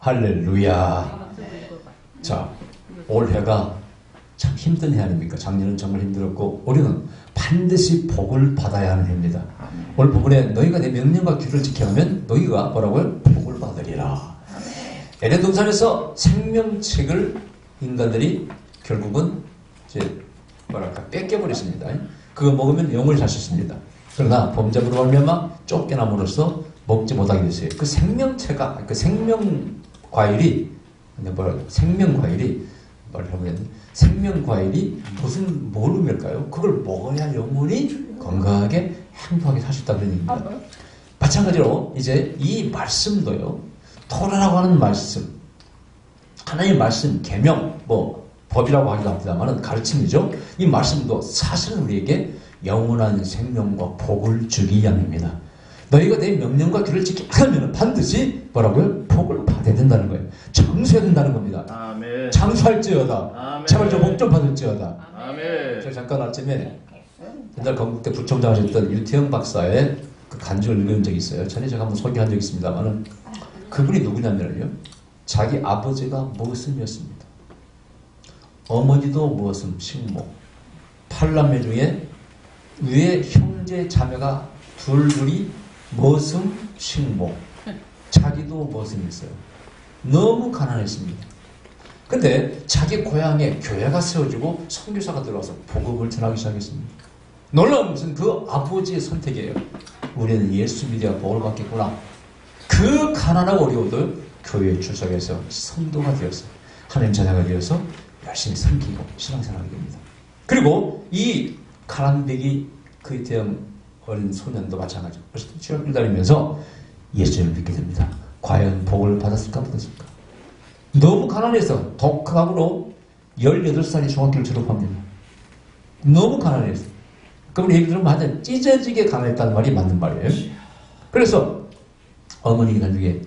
할렐루야. 자, 올해가 참 힘든 해 아닙니까? 작년은 정말 힘들었고 올해는 반드시 복을 받아야 하는 해입니다. 오늘 부분에 너희가 내 명령과 규를 지켜가면 너희가 뭐라고요? 복을 받으리라. 에덴 동산에서 생명책을 인간들이 결국은 이제 뭐랄까 뺏겨버렸습니다. 그거 먹으면 영원히 살 수 있습니다. 그러나 범죄로 말미암아 쫓겨남으로써 먹지 못하게 됐어요. 그 생명체가 그 생명과일이 생명과일이 무슨 뭘 의미일까요? 그걸 먹어야 영원히 건강하게 행복하게 살 수 있다 그런 얘기입니다. 마찬가지로 이제 이 말씀도요. 토라라고 하는 말씀, 하나님의 말씀, 계명, 뭐 법이라고 하기도 합니다만 가르침이죠. 이 말씀도 사실은 우리에게 영원한 생명과 복을 주기 위함입니다. 너희가 내 명령과 규를 지키면 반드시 뭐라고요? 복을 받아야 된다는 거예요. 장수해야 된다는 겁니다. 아멘. 장수할지어다. 아멘. 제발 저 복 좀 받을지어다. 아멘. 제가 잠깐 아침에 옛날 건국대 부총장 하셨던 유태영 박사의 그 간증을 읽은 적이 있어요. 전에 제가 한번 소개한 적이 있습니다만 그분이 누구냐면요. 자기 아버지가 머슴이었습니다. 어머니도 머슴, 식모. 8남매 중에 위에 형제 자매가 둘이 머슴, 식모. 자기도 머슴이었어요. 너무 가난했습니다. 근데 자기 고향에 교회가 세워지고 선교사가 들어와서 복음을 전하기 시작했습니다. 놀라운 것은 그 아버지의 선택이에요. 우리는 예수 믿어야 복을 받겠구나. 그 가난하고 어려워도 교회에 출석해서 성도가 되어서 하나님 자녀가 되어서 열심히 섬기고 신앙생활하게 됩니다. 그리고 이 가난뱅이 그 대형 어린 소년도 마찬가지로 취업을 다니면서 예수님을 믿게 됩니다. 과연 복을 받았을까 받았을까? 너무 가난해서 독학으로 18살이 중학교를 졸업합니다. 너무 가난해서. 그분 얘기 들으면 완전 찢어지게 가난했다는 말이 맞는 말이에요. 그래서 어머니가 나중에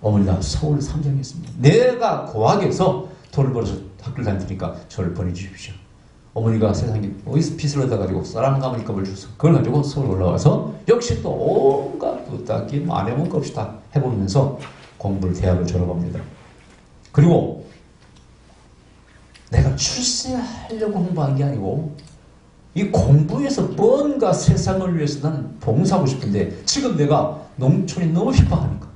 어머니가 서울 상정했습니다. 내가 고학에서 돈을 벌어서 학교를 다니니까 저를 보내주십시오. 어머니가 세상에 어디서 빚을 얻어가지고 쌀 가마니 값을 주서 그걸 가지고 서울 올라와서 역시 또 온갖 부탁이 뭐 안 해본 것 없이 다 해보면서 공부를 대학을 졸업합니다. 그리고 내가 출세하려고 공부한 게 아니고 이 공부에서 뭔가 세상을 위해서 나는 봉사하고 싶은데 지금 내가 농촌이 너무 핍박하니까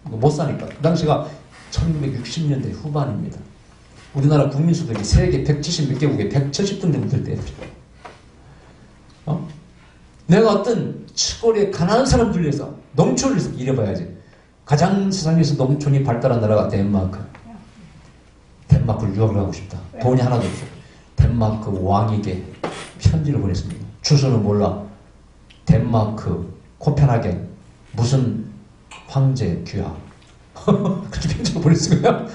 못 사니까 그 당시가 1960년대 후반입니다. 우리나라 국민소득이 세계 170 몇 개국에 170등 정도 될 때예요. 내가 어떤 시골의 가난한 사람들 위해서 농촌을 위해서 일해봐야지. 가장 세상에서 농촌이 발달한 나라가 덴마크. 덴마크를 유학을 하고 싶다. 돈이 하나도 없어. 덴마크 왕에게 편지를 보냈습니다. 주소는 몰라. 덴마크 코펜하겐 무슨 황제 귀하. 그렇게 편지를 보냈어요.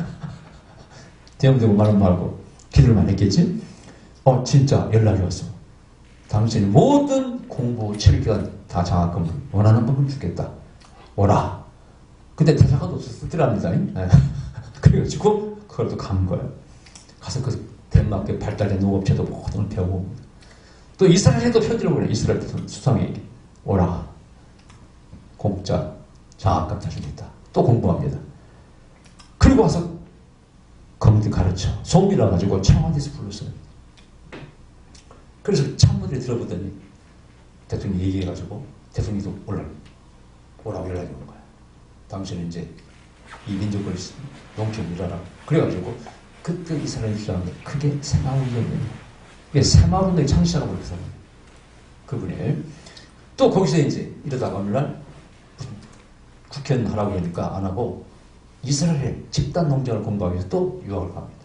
대형되고 말은 말고 기도를만 했겠지? 진짜 연락이 왔어. 당신이 모든 공부 체력기간 다 장학금을 원하는 법을 주겠다. 오라. 근데 대사관도 없었더랍니다. 그래가지고 그걸 또 간 거예요. 가서 그 덴마크의 발달된 농업체도 모든 걸 배우고 또 이스라엘에도 편지를 보내. 이스라엘 수상에게 오라. 공짜 장학금 다 주겠다. 또 공부합니다. 그리고 와서 검도 가르쳐. 소비라 가지고 청와대에서 불렀어요. 그래서 참모들이 들어보더니 대통령이 얘기해가지고 대통령도 오라고 연락이 온 거야. 당신은 이제 이 민족을 농촌 일하라. 그래가지고 그때 이스라엘이 주장하는데 그게 새마을운동이에요. 그게 새마을운동이 창시자라고 그랬어요. 그분이. 또 거기서 이제 이러다가 어느 날 국회의원 하라고 하니까 안 하고 이스라엘 집단 농장을 공부하기 위해서 또 유학을 갑니다.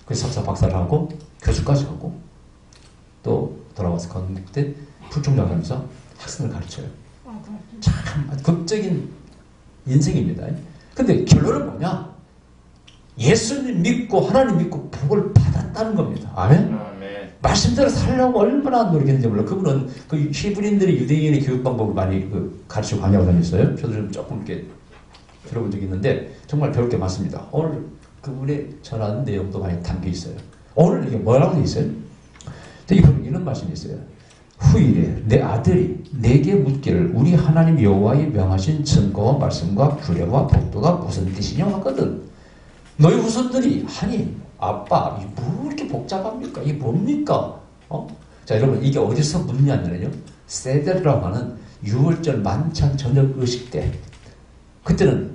그래서 석사 박사를 하고 교수까지 하고 또 돌아와서 그때 부총장 하면서 학생을 가르쳐요. 참 극적인 인생입니다. 근데 결론은 뭐냐? 예수님 믿고 하나님 믿고 복을 받았다는 겁니다. 아멘? 말씀대로 살려고 얼마나 노력했는지 몰라. 그분은 그 히브리인들이 유대인의 교육 방법을 많이 가르치고 강의하고 다녔어요. 저도 좀 조금 이렇게 들어본 적이 있는데 정말 배울 게 많습니다. 오늘 그분의 전하는 내용도 많이 담겨 있어요. 오늘 이게 뭐라고 되어 있어요? 되게 이런 말씀이 있어요. 후일에 내 아들이 내게 묻기를 우리 하나님 여호와의 명하신 증거와 말씀과 규례와 법도가 무슨 뜻이냐 하거든. 너희 후손들이 아니 아빠 이게 뭐 이렇게 복잡합니까? 이게 뭡니까? 자 여러분 이게 어디서 묻냐면요 세델이라고 하는 6월절 만찬 저녁 의식 때 그때는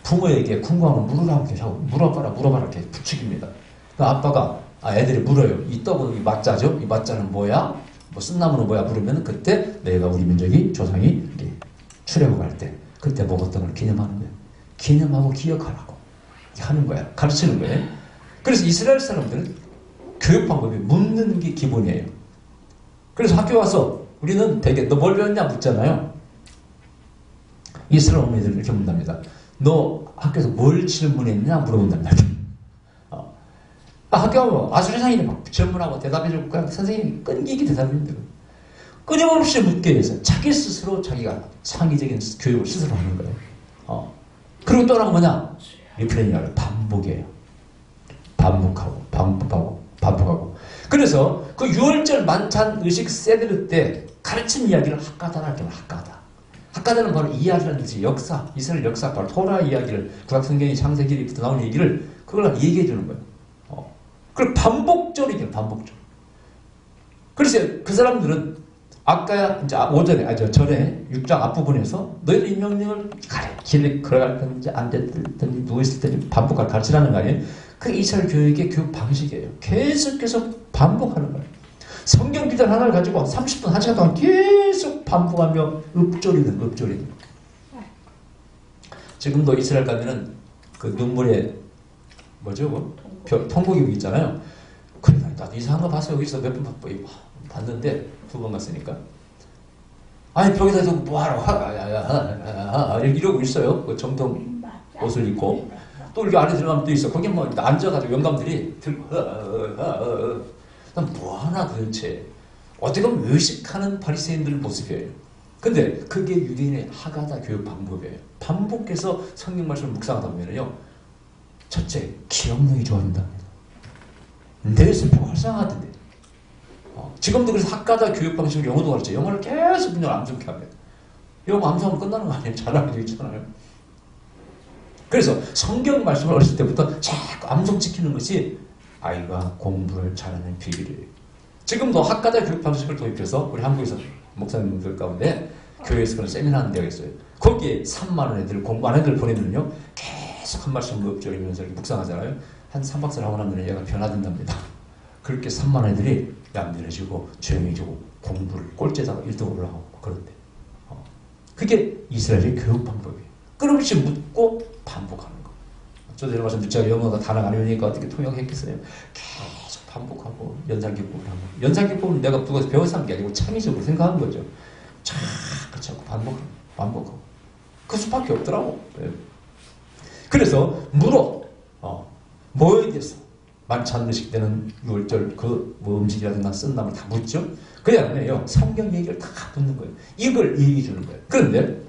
부모에게 궁금하면 물으라고 이렇게 하고 물어봐라 이렇게 부추깁니다. 그러니까 아빠가 애들이 물어요. 이 떡은 이 맞자죠? 이 맞자는 뭐야? 뭐 쓴나무는 뭐야? 물으면 그때 내가 우리 민족이 조상이 이렇게 출애굽할 때 그때 먹었던 걸 기념하는 거예요. 기념하고 기억하라고 하는 거야. 가르치는 거예요. 그래서 이스라엘 사람들은 교육 방법이 묻는 게 기본이에요. 그래서 학교 와서 우리는 되게 너 뭘 배웠냐 묻잖아요. 이스라엘 어머니들은 이렇게 묻답니다. 너 학교에서 뭘 질문했냐 물어본답니다. 학교 가면 아수리상인이 막 질문하고 대답해주고 그냥 선생님이 끈기게 대답합니다. 끊임없이 묻게 해서 자기 스스로 자기가 창의적인 교육을 스스로 하는 거예요. 그리고 또 하나가 뭐냐? 리플레이라고 반복이에요. 반복하고. 그래서 그 6월절 만찬 의식 세드르 때 가르친 이야기를 학가다라고 하면 학가다는 바로 이야기라는 뜻이 역사, 이스라엘 역사, 바로 토라 이야기를 구약성경이 창세기부터 나오는 얘기를 그걸 얘기해 주는 거예요. 그걸 반복적으로 얘기해요. 반복적으로. 그래서 그 사람들은 아까 이제 전에 6장 앞부분에서 너희들 이 명령을 길에 걸어갈 든지 앉았든지 누워있을 때 반복할 가르치라는 거 아니에요? 그게 이스라엘 교육의 교육 방식이에요. 계속해서 반복하는 거예요. 성경 기단 하나를 가지고 30분, 1시간 동안 계속 반복하며 읊조리는. 지금도 이스라엘 가면은 그 눈물에 뭐죠? 통곡이 있잖아요. 그래, 나도 이상한 거 봤어요. 여기서 몇 번 봤는데 2번 갔으니까. 아니 벽에다 두고 뭐하러 이러고 있어요. 그 정통 옷을 입고 또 이렇게 안에 들어가면 또 있어. 거기 뭐 앉아가지고 영감들이 들고 난 뭐하나 도대체. 어떻게 보면 외식하는 바리새인들 모습이에요. 근데 그게 유대인의 하가다 교육 방법이에요. 반복해서 성경 말씀을 묵상하다 보면요. 첫째, 기억력이 좋아진답니다. 뇌에서 활성화된대. 지금도 그래서 학가다 교육 방식으로 영어도 가르쳐요. 영어를 계속 그냥 암송케 합니다. 영어 암송하면 끝나는 거 아니에요? 잘하게 되어 있잖아요. 그래서 성경 말씀을 어렸을 때부터 자꾸 암송시키는 것이 아이가 공부를 잘하는 비결이에요. 지금도 학가다 교육 방식을 도입해서 우리 한국에서 목사님들 가운데 교회에서 그런 세미나 하는 데가 있어요. 거기에 3만 원 애들 공부 안 애들 보내면요. 계속 한 말씀 읊조리면서 이렇게 묵상하잖아요. 한 3박 4일 하고 나면 얘가 변화된답니다. 그렇게 3만 원 애들이 얌전해지고 조용해지고 공부를 꼴찌에다가 1등 올라가고 그런데 그게 이스라엘의 교육 방법이에요. 끊임없이 묻고 반복하는 거. 저도 이런 말씀 제가 영어가 단어가 아니니까 어떻게 통역했겠어요. 계속 반복하고 연상기법을 하고 연상기법은 내가 누가 배워서 한 게 아니고 창의적으로 생각한 거죠. 자꾸 반복하고 그 수밖에 없더라고. 그래서 물어 뭐에 대해서 만찬 의식 때는 6월절 뭐 음식이라든가 쓴 나물 다 묻죠. 그냥 성경 얘기를 다 묻는 거예요. 이걸 얘기해 주는 거예요. 그런데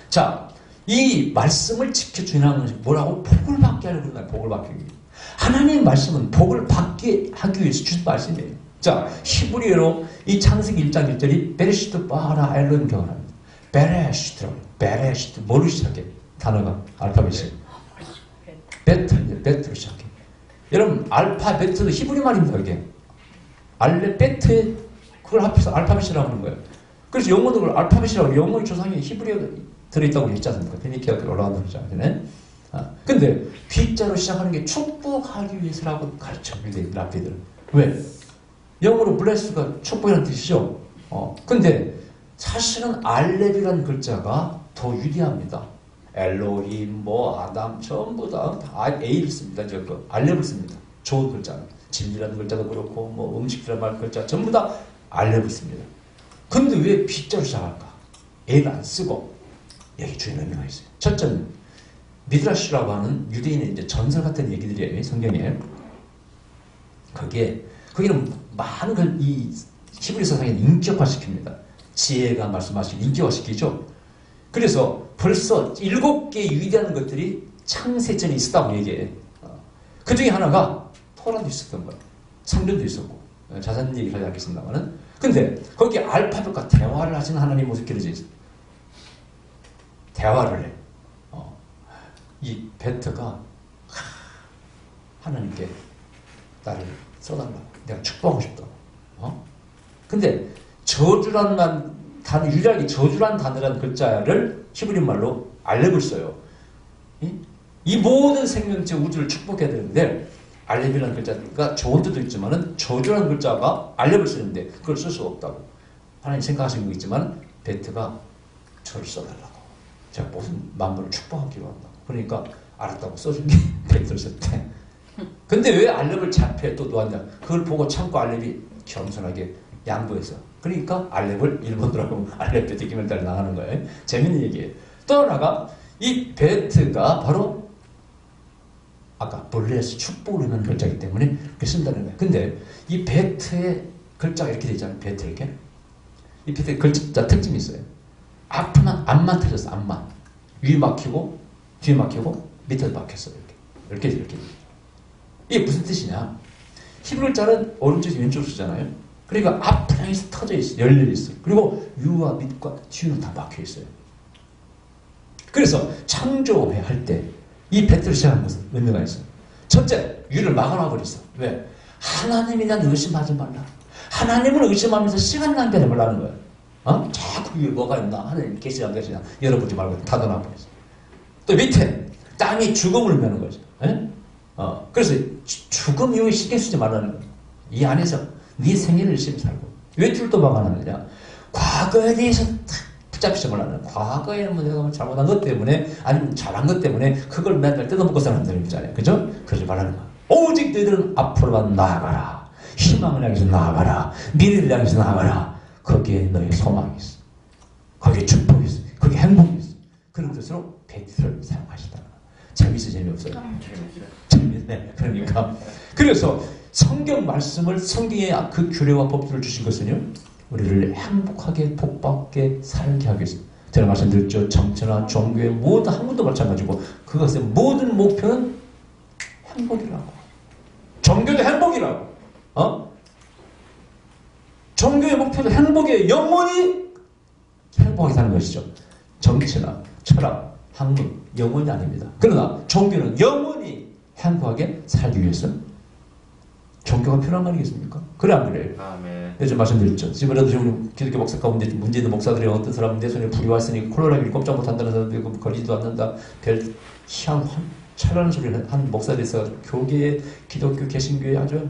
자, 이 말씀을 지켜주는 것이 뭐라고? 복을 받게 하려고 그러나요? 복을 받기 위해. 하나님의 말씀은 복을 받게 하기 위해서 주신 말씀이에요. 자, 히브리어로 이 창세기 1장 1절이 베레시트 바라 엘론 경합니다. 베레시트 뭐로 시작해? 단어가 알파벳이 베트로 시작해. 여러분 알파베트도 히브리 말입니다. 이게 알레베트 그걸 합해서 알파벳이라고 하는 거예요. 그래서 영어도 그걸 알파벳이라고 해요. 영어의 조상이 히브리어가 들어있다고 했지 않습니까? 페니키아가 올라간다고 했지 않습니까? 근데 B자로 시작하는 게 축복하기 위해서라고 가르쳐 랍비들은. 왜? 영어로 블레스가 축복이라는 뜻이죠. 근데 사실은 알렙이라는 글자가 더 유리합니다. 엘로힘, 아담 전부 다 A를 씁니다. 알렙을 씁니다. 좋은 글자는 진리라는 글자도 그렇고 음식이라는 말 글자 전부 다 알렙을 씁니다. 근데 왜 B자로 시작할까? A를 안 쓰고 여기 주인 의미가 있어요. 첫째는 미드라시라고 하는 유대인의 이제 전설 같은 얘기들이에요. 성경에. 거기는 많은 이 히브리 사상에 인격화시킵니다. 지혜가 말씀하신 인격화시키죠. 그래서 벌써 7개의 위대한 것들이 창세 전에 있었다고 얘기해요. 그 중에 하나가 토라도 있었던 거예요. 성전도 있었고 자세한 얘기를 하지 않겠습니다만은. 근데 거기 알파벳과 대화를 하시는 하나님 모습이 그려져 있어요. 대화를 해. 이 베트가 하나님께 나를 써달라고. 내가 축복하고 싶다. 근데 저주라는 단어, 유일하게 저주라는 단어라는 글자를 히브리 말로 알렙을 써요. 이 모든 생명체 우주를 축복해야 되는데 알렙이라는 글자가 좋은 뜻도 있지만은 저주라는 글자가 알렙을 쓰는데 그걸 쓸 수가 없다고. 하나님 생각하시는 거 있지만 베트가 저를 써달라고. 제가 무슨 만물을 축복하기로 한다고. 그러니까 알았다고 써준 게 베트를 썼대. 근데 왜 알렙을 잡혀 또 놓았냐. 그걸 보고 참고 알렙이 겸손하게 양보했어. 그러니까 알렙을 일본으로 하고 알렙 베트 기mel달이 나가는 거예요. 재밌는 얘기예요. 또 하나가 이 베트가 바로 아까 볼레에서 축복을 의미하는 글자이기 때문에 그렇게 쓴다는 거예요. 근데 이 베트의 글자가 이렇게 되잖아요. 베트 이렇게. 이 베트의 글자 특징이 있어요. 앞만 터졌어. 앞만. 위 막히고 뒤에 막히고 밑에도 막혔어요. 이렇게. 이게 무슨 뜻이냐. 히브리 글자는 오른쪽에서 왼쪽으로 쓰잖아요. 그러니까 앞편에서 터져 있어. 열려 있어. 그리고 위와 밑과 뒤는 다 막혀 있어요. 그래서 창조회 할 때 이 베트를 시작한 것은 의미가 있어요. 첫째, 위를 막아놔 버렸어. 왜? 하나님에 대한 의심하지 말라. 하나님을 의심하면서 시간 낭비하지 말라는 거예요. 자꾸 위에 뭐가 있나? 하나님 계시지 안 계시냐? 열어보지 말고 닫아놔 버렸어. 또 밑에 땅이 죽음을 매는 거죠. 그래서 죽음 이후에 신경 쓰지 말라는 거예요. 이 안에서 네 생애를 열심히 살고. 왜 줄을 또 막아놨느냐? 과거에 대해서 붙잡히지 말라는 거예요. 과거에 뭐 내가 잘못한 것 때문에 아니면 잘한 것 때문에 그걸 맨날 뜯어먹고 사는 사람들이 있잖아요. 그죠? 그러지 말라는 거예요. 오직 너희들은 앞으로만 나아가라. 희망을 향해서 나아가라. 미래를 향해서 나아가라. 거기에 너의 소망이 있어. 거기에 축복이 있어. 거기에 행복이 있어. 그런 뜻으로 베트를 사용하시다. 재밌어 재미없어요? 재밌네. 그러니까 그래서 성경 말씀을 성경의 그 규례와 법들을 주신 것은요. 우리를 행복하게 복받게 살게 하기 위해서. 제가 말씀드렸죠. 정치나 종교의 모든 학문도 마찬가지고 그것의 모든 목표는 행복이라고. 종교도 행복이라고. 종교의 목표도 행복이에요. 영원히 행복하게 사는 것이죠. 정치나 철학, 학문, 영원이 아닙니다. 그러나 종교는 영원히 행복하게 살기 위해서 종교가 필요한 거 아니겠습니까? 그래 안 그래요? 아멘. 요즘 말씀드렸죠. 지금이라도 지금 기독교 목사 가운데 문제 있는 목사들이 어떤 사람은 내 손에 불이 왔으니 코로나19 꼼짝 못한다는 사람도 있고 걸리지도 않는다. 별 희한 찬란한 소리를 한 목사들이 있어 교계에 기독교 개신교에 아주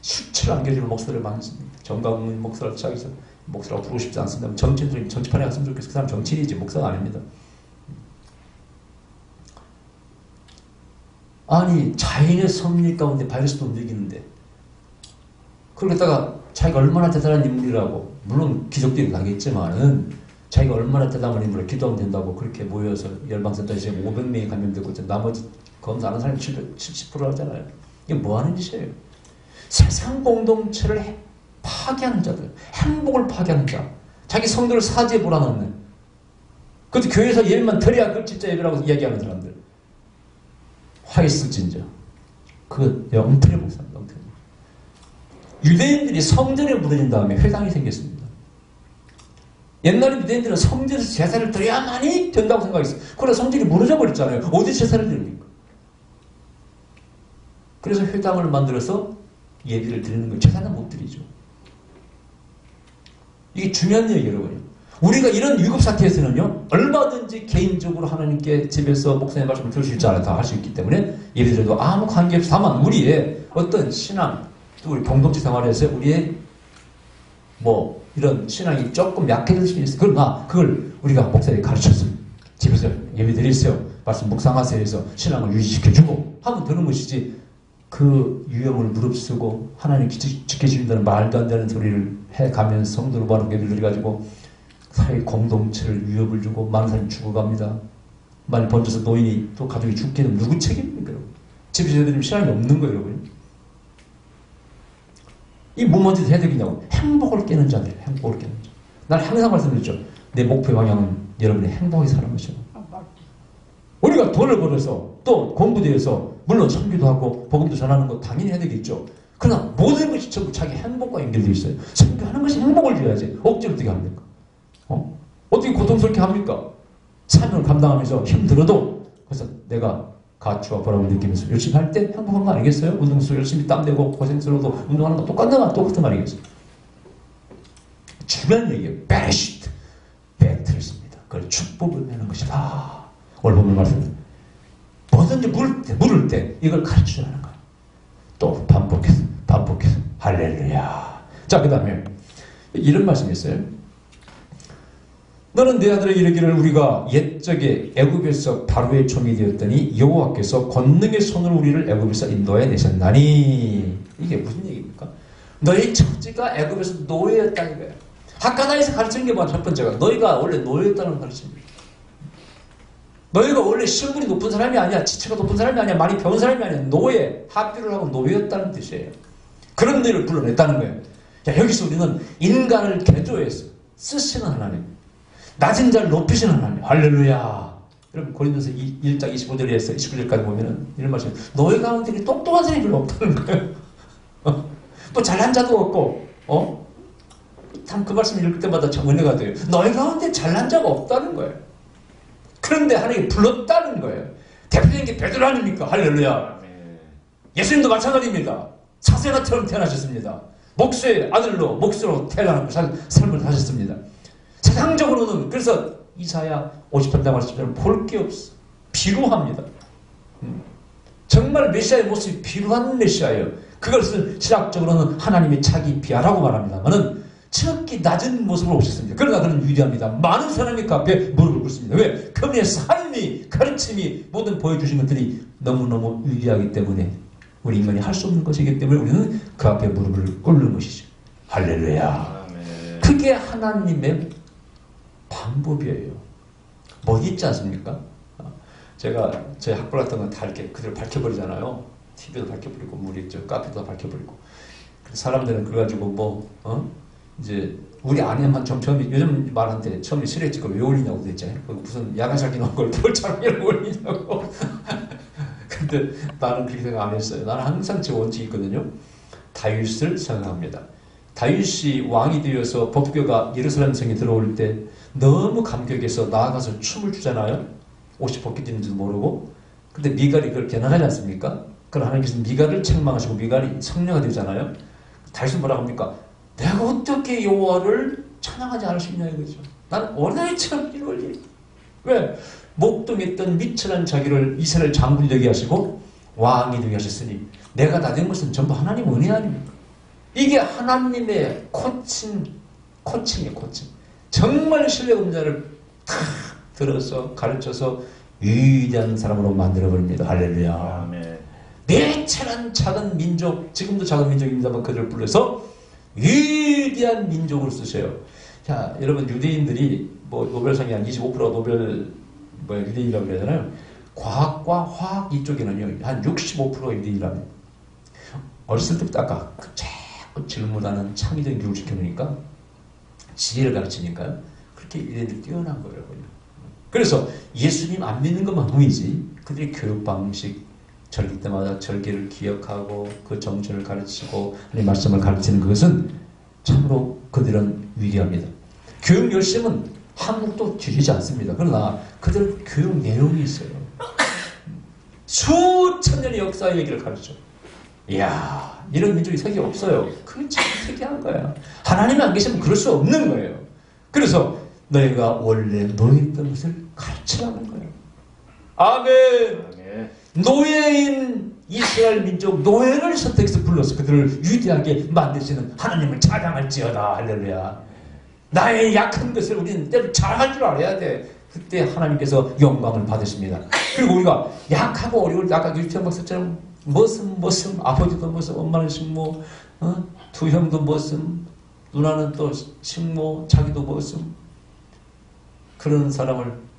수치를 안겨주는 목사들이 많습니다. 정강훈 목사를 시작해서 목사라고 부르고 싶지 않습니다. 정치인들이 정치판에 갔으면 좋겠어. 그 사람 정치인이지 목사가 아닙니다. 아니 자연의 섭리 가운데 바이러스도 움직이는데 그걸 갖다가 자기가 얼마나 대단한 인물이라고 물론 기적들이 나겠지만은 자기가 얼마나 대단한 인물을 기도하면 된다고 그렇게 모여서 열방센터에 지금 500명이 감염되고 나머지 검사 안 하는 사람이 70% 하잖아요. 이게 뭐 하는 짓이에요? 세상 공동체를 파괴하는 자들, 행복을 파괴하는 자, 자기 성도를 사지에 몰아넣는 그것도 교회에서 예배만 드려야 그 진짜 예배라고 이야기하는 사람들 화 있을진저 그 엉터리 목사입니다. 엉터리. 유대인들이 성전에 무너진 다음에 회당이 생겼습니다. 옛날에 유대인들은 성전에서 제사를 드려야만이 된다고 생각했어요. 그러나 성전이 무너져 버렸잖아요. 어디 제사를 드립니까? 그래서 회당을 만들어서 예비를 드리는 거예요. 제사는 못 드리죠. 이게 중요한 얘기예요, 여러분요. 우리가 이런 위급 사태에서는요, 얼마든지 개인적으로 하나님께 집에서 목사님 말씀을 들을 수 있지 않아 다 할 수 있기 때문에 예배드려도 아무 관계없이 다만 우리의 어떤 신앙, 또 우리 공동체 생활에서 우리의 뭐 이런 신앙이 조금 약해질 수 있어요. 그러나 그걸 우리가 목사님이 가르쳤어요. 집에서 예배드리세요. 말씀 묵상하세요 해서 신앙을 유지시켜주고 하면 되는 것이지 그 위험을 무릅쓰고 하나님 지켜주신다는 말도 안 되는 소리를 해가면서 성도로 바로 예배를 드려가지고 사회 공동체를 위협을 주고 많은 사람이 죽어갑니다. 많이 번져서 노인이 또 가족이 죽게 되면 누구 책임입니까? 집에서 예배드리면 신앙이 없는 거예요, 여러분. 이 뭐 먼저 해야 되겠냐고. 행복을 깨는 자들, 행복을 깨는 자. 난 항상 말씀드렸죠. 내 목표 방향은 여러분의 행복하게 사는 것이고. 우리가 돈을 벌어서 또 공부대에서 물론 선교도 하고 복음도 전하는 거 당연히 해야 되겠죠. 그러나 모든 것이 전부 자기 행복과 연결되어 있어요. 선교하는 것이 행복을 줘야지. 억지로 어떻게 합니까? 어떻게 고통스럽게 합니까? 사명을 감당하면서 힘들어도 그래서 내가 가치와 보람을 느끼면서 열심히 할 때 행복한 거 아니겠어요? 운동수 열심히 땀내고 고생스러워도 운동하는 거 똑같은 거 아니겠어요? 중요한 얘기예요. 베리시트. 배틀입니다. 그걸 축복을 내는 것이다. 오늘 본문 말씀. 뭐든지 물을 때 이걸 가르쳐주는 거예요. 또 반복해서 할렐루야. 자, 그 다음에 이런 말씀이 있어요. 너는 내 아들에게 이르기를 우리가 옛적에 애굽에서 바로의 종이 되었더니 여호와께서 권능의 손으로 우리를 애굽에서 인도해 내셨나니. 이게 무슨 얘기입니까? 너희 처지가 애굽에서 노예였다는 거예요. 하카나에서 가르치는 게 뭐냐? 첫 번째가 너희가 원래 노예였다는 가르칩니다. 너희가 원래 실물이 높은 사람이 아니야. 지체가 높은 사람이 아니야. 많이 배운 사람이 아니야. 노예, 합비를 하고 노예였다는 뜻이에요. 그런 너희를 불러냈다는 거예요. 자, 여기서 우리는 인간을 개조해서 쓰시는 하나님, 낮은 자를 높이시는 하나님. 할렐루야. 여러분 고린도서 1장 25절에서 29절까지 보면은 이런 말씀. 너희 가운데 똑똑한 사람이 별로 없다는 거예요. 또 잘난 자도 없고, 참 그 말씀 읽을 때마다 참 은혜가 돼요. 너희 가운데 잘난 자가 없다는 거예요. 그런데 하나님이 불렀다는 거예요. 대표적인 게 베드로 아닙니까? 할렐루야. 예수님도 마찬가지입니다. 사생아처럼 태어나셨습니다. 목수의 아들로 목수로 태어나는 삶을 사셨습니다. 세상적으로는 그래서 이사야 50편 말씀처럼 볼 게 없어. 비루합니다. 정말 메시아의 모습이 비루한 메시아예요. 그것을 신학적으로는 하나님의 자기 비하라고 말합니다만은 지극히 낮은 모습으로 오셨습니다. 그러나 그는 위대합니다. 많은 사람이 그 앞에 무릎을 꿇습니다. 왜? 그분의 삶이, 가르침이, 모든 보여주신 것들이 너무너무 위대하기 때문에 우리 인간이 할 수 없는 것이기 때문에 우리는 그 앞에 무릎을 꿇는 것이죠. 할렐루야. 그게 하나님의 방법이에요. 못 잊지 않습니까? 제가 제 학벌 같은 건 다 이렇게 그대로 밝혀버리잖아요. TV도 밝혀버리고, 우리 저 카페도 밝혀버리고. 사람들은 그래가지고 이제 우리 아내만 처음에 요즘 말한테 처음에 실에 찍고 왜 올리냐고 그랬잖아요. 무슨 야간살기 나온 걸 뭘 장면을 올리냐고. 근데 나는 그렇게 생각 안 했어요. 나는 항상 제 원칙이 있거든요. 다윗을 생각합니다. 다윗이 왕이 되어서 법궤가 예루살렘 성에 들어올 때 너무 감격해서 나아가서 춤을 추잖아요. 옷이 벗겨지는지도 모르고. 근데 미갈이 그걸 비난하지 않습니까? 그럼 하나님께서 미갈을 책망하시고 미갈이 성녀가 되잖아요. 다윗은 뭐라고 합니까? 내가 어떻게 여호와를 찬양하지 않을 수 있냐 이거죠. 난 어린아이처럼 이걸 왜? 목동했던 미천한 자기를 이스라엘 장군 되게 하시고 왕이 되게 하셨으니 내가 다 된 것은 전부 하나님 은혜 아닙니까? 이게 하나님의 코칭이에요. 정말 실력 없는 자를 탁 들어서 가르쳐서 위대한 사람으로 만들어버립니다. 할렐루야. 매천한 작은 민족, 지금도 작은 민족입니다만 그들을 불러서 위대한 민족으로 쓰셔요. 자, 여러분 유대인들이 노벨상이 한 25% 노벨 유대인이라고 그러잖아요. 과학과 화학 이쪽에는요 한 65% 유대인이라면 어렸을 때부터 아까 자꾸 질문하는 창의적인 교육을 시켜놓으니까 지혜를 가르치니까요. 그렇게 유대인들이 뛰어난 거예요. 그래서 예수님 안 믿는 것만 보이지 그들의 교육 방식 절기 때마다 절기를 기억하고 그 정신을 가르치고 하나님의 말씀을 가르치는 그것은 참으로 그들은 위대합니다. 교육 열심은 한국도 뒤지지 않습니다. 그러나 그들 교육 내용이 있어요. 수천 년의 역사의 얘기를 가르쳐. 이야, 이런 민족이 세계에 없어요. 그게 참 특이한 거야. 하나님이 안 계시면 그럴 수 없는 거예요. 그래서 너희가 원래 노예였던 것을 가르치라는 거예요. 아멘. 노예인 이스라엘 민족 노예를 선택해서 불러서 그들을 위대하게 만드시는 하나님을 찬양할지어다. 할렐루야. 나의 약한 것을 우리는 때로 잘할 줄 알아야 돼. 그때 하나님께서 영광을 받으십니다. 그리고 우리가 약하고 어려울 때 아까 유치원 박사처럼 머슴 아버지도 머슴 엄마는 식모 두 형도 머슴 누나는 또 식모 자기도 머슴 그런 사람을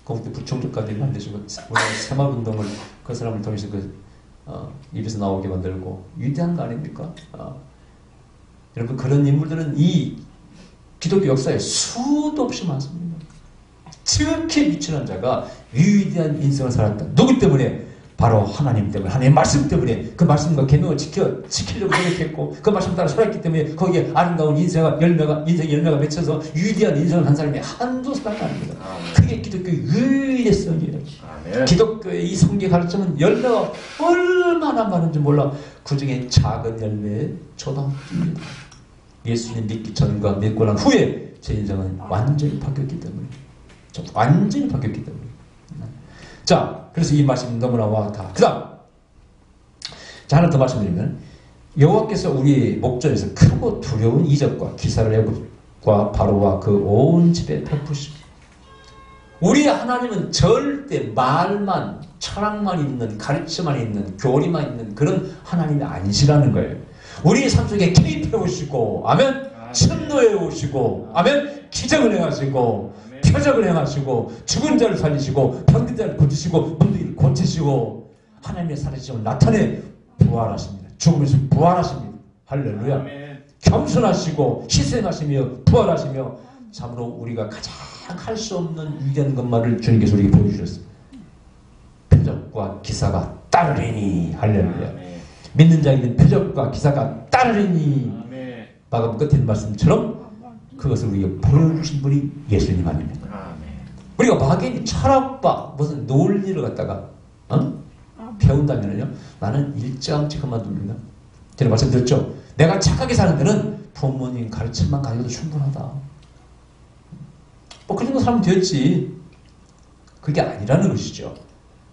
거기에 부총적까지 만드시고 세마운동을 그 사람을 통해서 입에서 나오게 만들고 위대한 거 아닙니까? 여러분 그런 인물들은 이 기독교 역사에 수도 없이 많습니다. 지극히 미천한 자가 위대한 인생을 살았다. 누구 때문에? 바로 하나님 때문에, 하나님의 말씀 때문에 그 말씀과 계명을 지키려고 노력했고 그 말씀 따라 살았기 때문에 거기에 아름다운 인생 열매가 맺혀서 위대한 인생을 한 사람이 한두 사람이 아닙니다. 그게 기독교의 위대성이에요. 기독교의 이 성경 가르침은 열매가 얼마나 많은지 몰라. 그 중에 작은 열매의 초등입니다. 예수님 믿기 전과 믿고 난 후에 제 인생은 완전히 바뀌었기 때문에, 완전히 바뀌었기 때문에. 자, 그래서 이 말씀 너무나 와닿다. 그 다음, 자, 하나 더 말씀드리면, 여호와께서 우리 목전에서 크고 두려운 이적과 기사를 애굽과 바로와 그 온 집에 베푸시고, 우리 하나님은 절대 말만, 철학만 있는, 가르침만 있는, 교리만 있는 그런 하나님이 아니시라는 거예요. 우리의 삶 속에 개입해 오시고, 아멘, 천도해 오시고, 아멘, 기적을 행하시고, 표적을 행하시고, 죽은 자를 살리시고, 병든 자를 고치시고, 문둥이를 고치시고, 하나님의 살아계심을 나타내 부활하십니다. 죽음에서 부활하십니다. 할렐루야. 겸손하시고 희생하시며 부활하시며, 참으로 우리가 가장 할 수 없는 위대한 것만을 주님께서 우리에게 보여주셨어요. 표적과 기사가 따르리니. 할렐루야. 믿는 자에게는 표적과 기사가 따르리니. 마가복 끝에 있는 말씀처럼 그것을 우리에게 보여주신 분이 예수님 아닙니까? 우리가 막연히 철학과 무슨 논리를 갖다가 배운다면요, 나는 일찌감치 그만둡니다. 제가 말씀드렸죠. 내가 착하게 사는 데는 부모님 가르침만 가져도 충분하다. 뭐 그 정도 살면 됐지. 그게 아니라는 것이죠.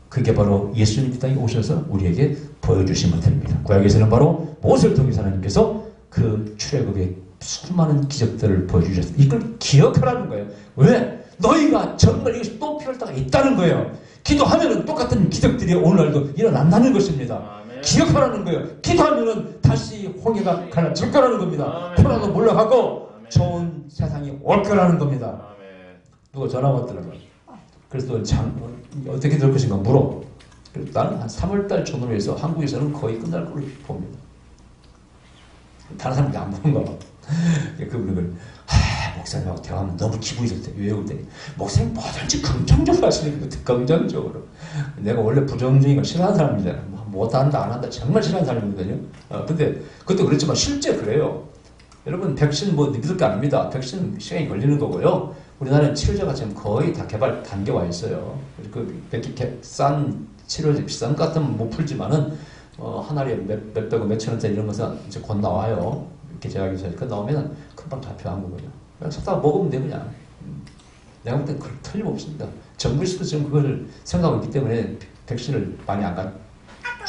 그게 바로 예수님 이 땅에 오셔서 우리에게 보여주시면 됩니다. 구약에서는 바로 모세를 통해서 하나님께서 그 출애굽의 수많은 기적들을 보여주셨습니다. 이걸 기억하라는 거예요. 왜? 너희가 정말 이것이 또 필요할 때가 있다는 거예요. 기도하면은 똑같은 기적들이 오늘날도 일어난다는 것입니다. 기억하라는 거예요. 기도하면은 다시 홍해가 갈라질 거라는 겁니다. 코로나도 물러가고 좋은 세상이 올 거라는 겁니다. 누가 전화 왔더라고요. 그래서 어떻게 될 것인가 물어. 그래서 나는 한 3월달 전후로 해서 한국에서는 거의 끝날 걸로 봅니다. 다른 사람들이 안 보는가 봐. 그분들 목사님하고 대화하면 너무 기분이 좋대. 왜 그랬더니 목사님 뭐든지 긍정적으로 하시는 거예요. 긍정적으로. 내가 원래 부정적인 걸 싫어하는 사람이잖아요. 못한다 안 한다 정말 싫어하는 사람이거든요. 근데 그것도 그렇지만 실제 그래요. 여러분 백신 뭐 믿을 게 아닙니다. 백신 시간이 걸리는 거고요. 우리나라는 치료제가 지금 거의 다 개발 단계 와 있어요. 싼 치료제 비싼 것 같으면 못 풀지만은 한 알에 몇백원 몇천 원짜리 이런 것은 이제 곧 나와요. 이렇게 제약에서 그 나오면 금방 잡혀 한국은요. 그냥 찾다가 먹으면 돼 그냥. 내가 볼 땐 틀림없습니다. 정부에서도 지금 그걸 생각하고 있기 때문에 백신을 많이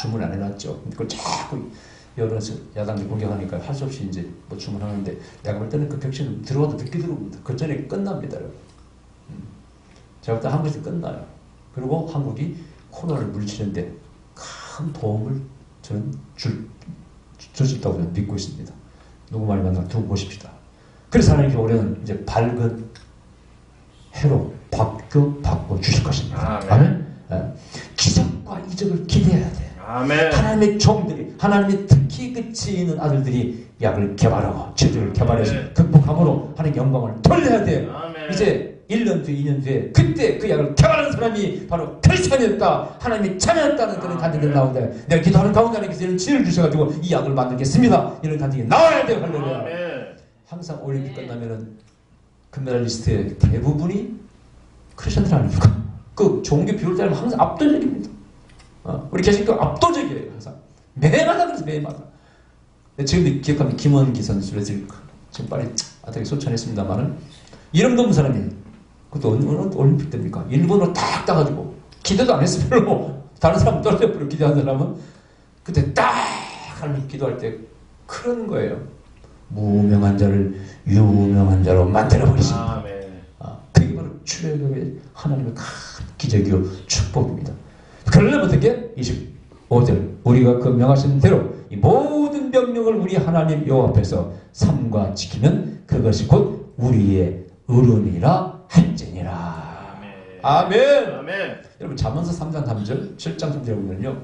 주문 안 해놨죠. 그걸 자꾸 여러 야당이 공격하니까 할 수 없이 이제 뭐 주문하는데, 내가 볼 때는 그 백신 들어와도 늦게 들어옵니다. 그 전에 끝납니다. 제가 볼 때 한국에서 끝나요. 그리고 한국이 코로나를 물리치는데 큰 도움을 저는 줄 수 있다고 저는 믿고 있습니다. 누구 말이 맞나 두고 보십시다. 그래서 하나님께 올해는 이제 밝은 해로 바꿔 주실 것입니다. 아멘. 기적과 이적을 기대해야 돼. 아멘. 하나님의 종들이, 하나님의 특히 그 지혜있는 아들들이 약을 개발하고 제조를 개발해서 극복함으로 하나님의 영광을 돌려야 돼. 아멘. 이제 1년 뒤에 2년 뒤에 그때 그 약을 개발한 사람이 바로 크리스찬이었다, 하나님이 참여했다는 그런 간증이 나온다. 내가 기도하는 가운데 하나님께서 이런 지혜를 주셔가지고 이 약을 만들겠습니다, 이런 간증이 나와야 돼요. 할렐루야. 항상 올림픽 끝나면은 금메달리스트의 대부분이 크리스찬들 아닙니까? 그 종교 비율 따르면 항상 압도적입니다. 우리 개신교 압도적이에요. 항상 매마다 그래서 매마다. 지금도 기억하면 김원기 선수를 지금 빨리 어떻게 소천했습니다만은 이름도 없는 사람이, 그것도 어느 올림픽 때입니까? 일본어로 딱 따가지고 기도도 안 했어 별로. 다른 사람 떨어져버려. 기도하는 사람은 그때 딱 하나님 기도할 때 그런 거예요. 무명한 자를 유명한 자로 만들어버리십니다. 그게 바로 출애굽의 하나님의 큰 기적이요 축복입니다. 그러려면 어떻게? 25절 우리가 그 명하신 대로 이 모든 명령을 우리 하나님 여호와 앞에서 삼가 지키면 그것이 곧 우리의 의론이라 할지니라. 아멘. 아멘. 여러분 잠언서 3장 3절 7장 3절에 보면요,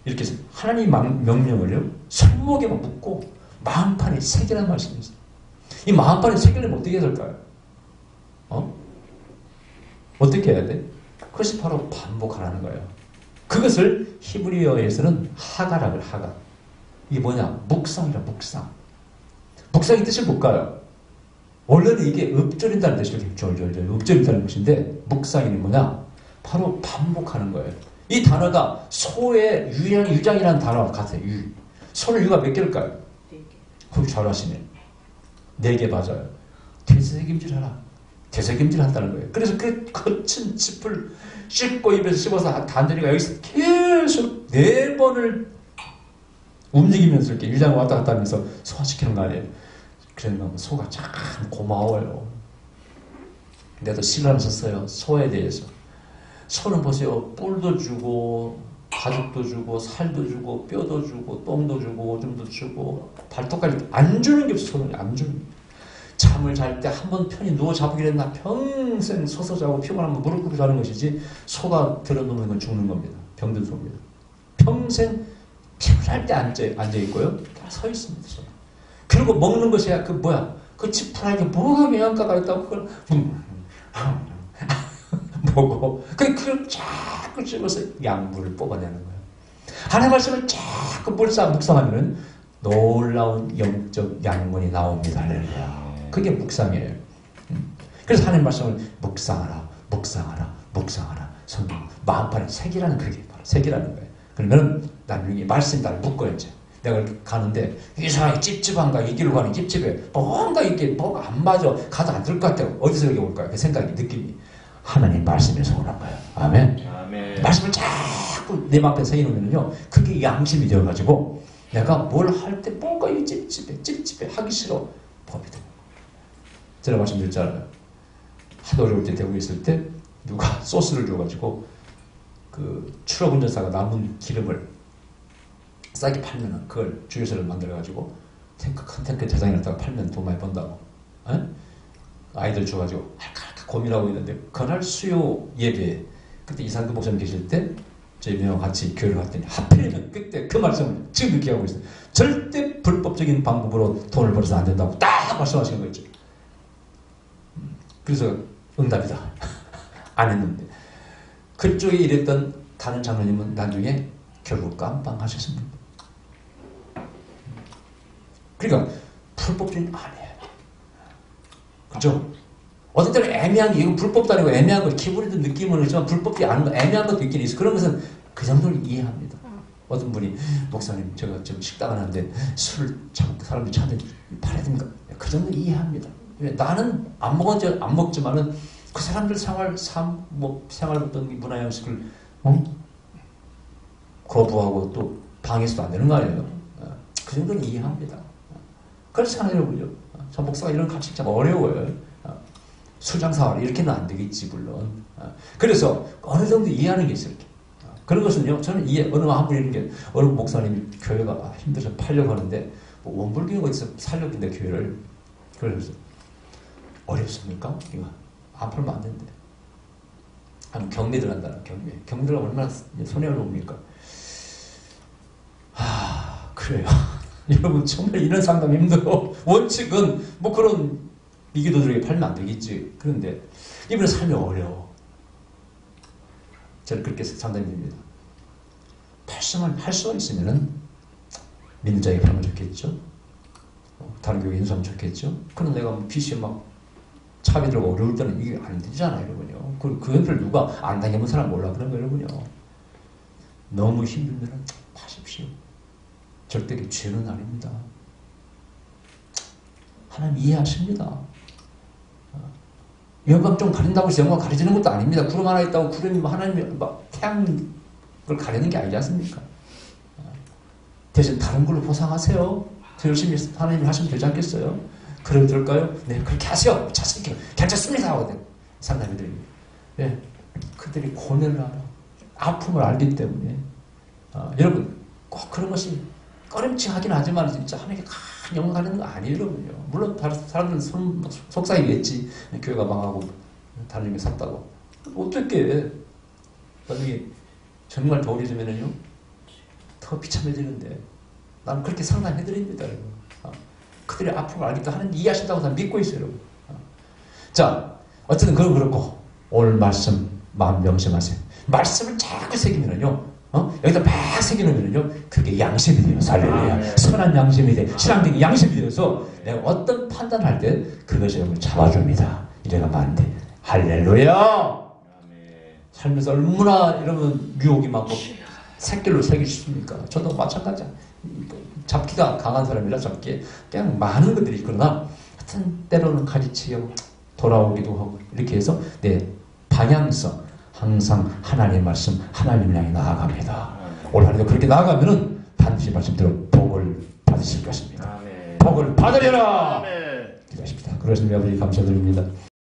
이렇게 하나님 명령을요 손목에만 묶고 마음판에 새기라는 말씀이 있어요. 이 마음판에 새기려면 어떻게 해야 될까요? 어떻게 해야 돼? 그것이 바로 반복하라는 거예요. 그것을 히브리어에서는 하가라고 하가. 이게 뭐냐? 묵상이라 묵상. 묵상의 뜻을 볼까요? 원래는 이게 읊조린다는 뜻이죠. 졸졸졸 읊조린다는 것인데 묵상이 뭐냐? 바로 반복하는 거예요. 이 단어가 소의 유장이라는 단어와 같아요. 소는 유가 몇 개일까요? 4개. 거기 잘하시네. 4개 맞아요. 되새김질하라. 되새김질 한다는 거예요. 그래서 그 거친 짚을 씹고 입에서 씹어서 단전이가 여기서 계속 4번을 움직이면서 이렇게 유장을 왔다 갔다 하면서 소화시키는 거 아니에요. 그러면 소가 참 고마워요. 내가 신라를 썼어요. 소에 대해서. 소는 보세요. 뿔도 주고 가죽도 주고 살도 주고 뼈도 주고 똥도 주고 오줌도 주고 발톱까지 안 주는 게 없어. 소는 안 주는 게. 잠을 잘 때 한 번 편히 누워 자보기로 했나 평생 서서 자고 피곤하면 무릎 꿇고 자는 것이지 소가 들어놓는 건 죽는 겁니다. 병든 소입니다. 평생 피곤할 때 앉아있고요. 서 있습니다. 소. 그리고 먹는 것이야 그 뭐야 그 지푸라기에 뭐가 영양가가 있다고 그걸 보고 그걸 자꾸 씹어서 양분을 뽑아내는 거예요. 하나님의 말씀을 자꾸 묵상하면 놀라운 영적 양분이 나옵니다. 할렐루야. 그게 묵상이에요. 그래서 하나님의 말씀을 묵상하라, 묵상하라, 묵상하라. 성경 마음판에 새기라는 그게 바로 새기라는 거예요. 그러면 나중에 말씀이 나를 묶어야지. 내가 이렇게 가는데 이상하게 찝찝한가 이 길로 가는 찝찝해. 뭔가 이게 뭐가 안 맞아. 가도 안 될 것 같아요. 어디서 여기 올까요? 그 생각이 느낌이. 하나님 말씀에서 오는 거예요. 아멘. 아멘. 말씀을 자꾸 내 앞에 새기면요, 그게 양심이 되어가지고 내가 뭘 할 때 뭔가 이 찝찝해 하기 싫어. 법이 돼. 제가 말씀드렸잖아요. 하도 어려울 때 대구에 있을 때 누가 소스를 줘가지고 그 트럭 운전사가 남은 기름을 싸게 팔면은 그걸 주유소를 만들어가지고 큰 탱크 저장해 놨다가 팔면 돈 많이 번다고. 에? 아이들 줘가지고 할까 고민하고 있는데 그날 수요 예배 그때 이상도 목사님 계실 때 저희 명하고 같이 교회를 갔더니 하필이면 그때 그 말씀을 지금 이렇게 하고 있어요. 절대 불법적인 방법으로 돈을 벌어서 안 된다고 딱 말씀하시는 거 있죠. 그래서 응답이다. 안 했는데 그쪽에 일했던 다른 장로님은 나중에 결국 깜빵하셨습니다. 그러니까 불법적인 아니에요. 그죠? 어떤 때는 애매한 게 이거 불법도 아니고 애매한 거 기분에도 느낌은 있지만 불법이 아닌 거 애매한 것도 있긴 있어. 그런 것은 그 정도는 이해합니다. 어떤 분이 목사님 제가 지금 식당 하는데 술을 자꾸 사람들이 찾는데 팔아야 됩니까? 그 정도는 이해합니다. 나는 안 먹지만은 그 사람들 생활했던 문화 양식을 거부하고 또 방해해서도 안 되는 거 아니에요. 그 정도는 이해합니다. 그래서 하나님은요. 저 목사가 이런 가르치기 참 어려워요. 술장사활 이렇게는 안 되겠지 물론. 그래서 어느 정도 이해하는 게 있어요. 그런 것은요. 저는 어느 한 분이 이런 게 어느 목사님이 교회가 힘들어서 팔려고 하는데 뭐 원불교가 어디서 살려고 했는데 교회를. 그래서 어렵습니까? 이거 안 팔면 안 된대. 한 경매 들어간다는 경매. 경매가 얼마나 손해를 봅니까? 그래요. 여러분 정말 이런 상담 힘들어. 원칙은 뭐 그런 이기도들에게 팔면 안 되겠지. 그런데 이분은 삶이 어려워. 저는 그렇게 상담입니다. 할 수가 있으면은 믿는 자에게 팔면 좋겠죠. 다른 교회 인수하면 좋겠죠. 그럼 내가 빚이 막 차비 들어가 어려울 때는 이게 안 되잖아요, 여러분요. 그 연필 누가 안 당해본 사람 몰라 그런 거예요, 여러분요. 너무 힘들면 파십시오. 절대 죄는 아닙니다. 하나님 이해하십니다. 영광 좀 가린다고 해서 영광 가려지는 것도 아닙니다. 구름 하나 있다고 구름이 하나님이 막 태양을 가리는 게 아니지 않습니까? 대신 다른 걸로 보상하세요. 더 열심히 하나님이 하시면 되지 않겠어요? 그래도 될까요? 네, 그렇게 하세요. 괜찮습니다. 하고 상담이들이. 네, 그들이 고뇌를 알아. 아픔을 알기 때문에. 여러분, 꼭 그런 것이 꺼림칙하긴 하지만 진짜 하나님께 큰 영광 가는 거 아니에요, 여러분요. 물론 다른 사람들은 속삭이겠지. 교회가 망하고 다른 종교 샀다고. 어떻게 나중에 정말 더 어려지면은요 더 비참해지는데 나는 그렇게 상담해드립니다, 여러분. 그들의 아픔을 알기 때문에 하나님 이해하신다고 다 믿고 있어요, 여러분. 자, 어쨌든 그건 그렇고 오늘 말씀 마음 명심하세요. 말씀을 자꾸 새기면은요 여기다 막 새겨놓으면요, 그게 양심이 돼요. 할렐루야. 선한 양심이 돼. 신앙적인 양심이 되어서 내가 어떤 판단할 때 그것이 여러분을 잡아줍니다. 이래가면 안 돼. 할렐루야. 살면서 얼마나 이러면 유혹이 많고 새끼로 새기 쉽습니까? 저도 마찬가지야. 잡기가 강한 사람이라 잡기에 그냥 많은 것들이 있거나 하여튼 때로는 가지치요 돌아오기도 하고 이렇게 해서 내 방향성 항상 하나님의 말씀 하나님을 향해 나아갑니다. 올 한해도 그렇게 나아가면은 반드시 말씀대로 복을 받으실 것입니다. 복을 받으려라. 기도하십니다. 그러시면 아버지 감사드립니다.